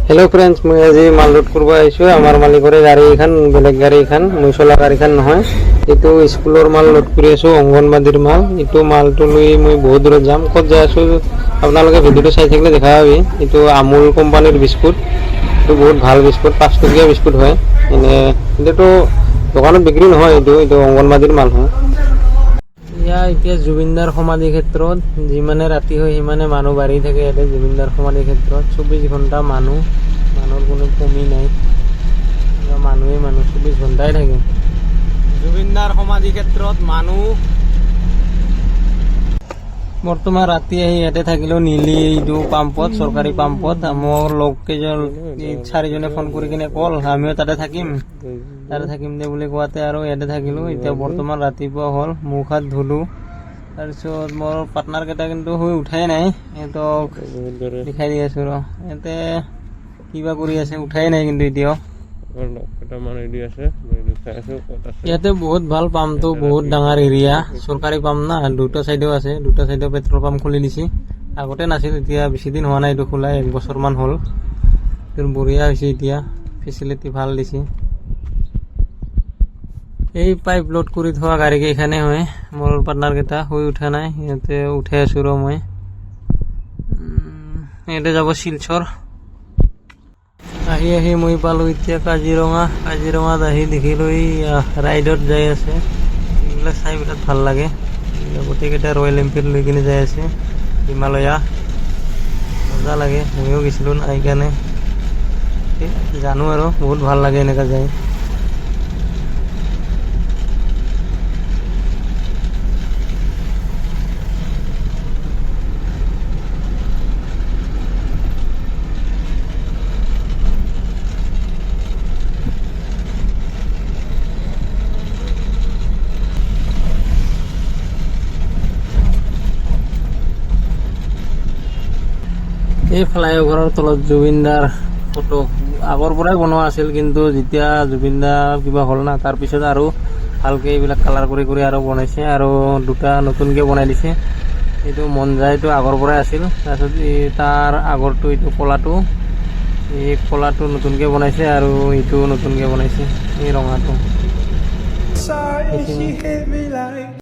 hello friends मैं आज माल load करब आईसो आमार मालिकरे गाड़ी एखान बेलेग गाड़ी एखान मैं चला गाड़ी खान নহয় एटू स्कूलर माल लोड करि आছো अंगनबाड़ीर माल एटू मालटो लई मैं बहुत दूर जाम कत जाय आছো आपनालोके भिडिओটো চাই থাকিলে দেখা পাবি एटू আমুল কোম্পানির বিস্কুট एटू बहुत ভাল বিস্কুট 5 টকিয়া বিস্কুট হয় এনে এটো দোকানত বিক্রি নহয় এটো अंगनबाड़ीर माल হয় ইয়া এতিয়া জুবিনদাৰ সমাধি ক্ষেত্ৰত যিমানে ৰাতি হয় সিমানে মানুহ বাঢ়ি থাকে ইয়াতে জুবিনদাৰ সমাধি ক্ষেত্ৰত 24 ঘণ্টা মানুহৰ কোনো কমি নাই মানুহে 24 ঘণ্টাই থাকে জুবিনদাৰ সমাধি ক্ষেত্ৰত মানুহ বৰ্তমান ৰাতি আহি ইয়াতে থাকিলেও নীলি এইটো পাম্পত চৰকাৰী পাম্পত মোৰ লগকেইজন চাৰিজনে ফোন কৰি কিনে কল আমিও তাতে থাকিম দে বুলি কোৱাতে আৰু ইয়াতে থাকিলোঁ এতিয়া বৰ্তমান ৰাতিপুৱা হ'ল মুখ হাত ধুলোঁ তাৰপিছত মোৰ পাৰ্টনাৰ কেইটা কিন্তু শুই উঠাই নাই সিহঁতক দেখাই দি আছোঁ ইয়াতে কিবা কৰি আছে উঠাই নাই কিন্তু এতিয়াও ইয়াতে বহুত ভাল পাম্পটো বহুত ডাঙৰ এৰিয়া চৰকাৰী পাম্প না দুটা সাইডেও আছে দুটা সাইডেও পেট্ৰল পাম্প খুলি দিছে আগতে নাছিল এতিয়া বেছি দিন হোৱা নাই এইটো খোলা 1 বছৰমান হ'ল বঢ়িয়া হৈছে এতিয়া ফেচিলিটি ভাল দিছে এই পাইপ লোড কৰি থোৱা গাড়ী কেইখানে হয় মোৰ পাৰ্টনাৰ কেইটা শুই উঠা নাই ইয়াতে উঠাই আছোঁ মই ইয়াতে যাব শিলচৰ আহি মই পালোঁ এতিয়া কাজিৰঙাত আহি দেখিলোঁ ৰাইডত যাই আছে এইবিলাক চাই বিৰাট ভাল লাগে গোটেইকেইটা ৰয়েল এনফিল্ড লৈ কিনে যাই আছে হিমালয়া মজা লাগে ময়ো গৈছিলোঁ নাই কাৰণে জানো আৰু বহুত ভাল লাগে এনেকুৱা যায় এই ফ্লাইঅভাৰৰ তলত জুবিনদাৰ ফটো আগৰ পৰাই বনোৱা আছিল কিন্তু যেতিয়া জুবিনদাৰ কিবা হ'ল না তাৰপিছত আৰু ভালকৈ এইবিলাক কালাৰ কৰি আৰু বনাইছে আৰু দুটা নতুনকৈ বনাই দিছে এইটো মন যায় এইটো আগৰ পৰাই আছিল তাৰপিছত তাৰ আগৰটো এইটো কলাটো নতুনকৈ বনাইছে আৰু এইটো নতুনকৈ বনাইছে এই ৰঙাটো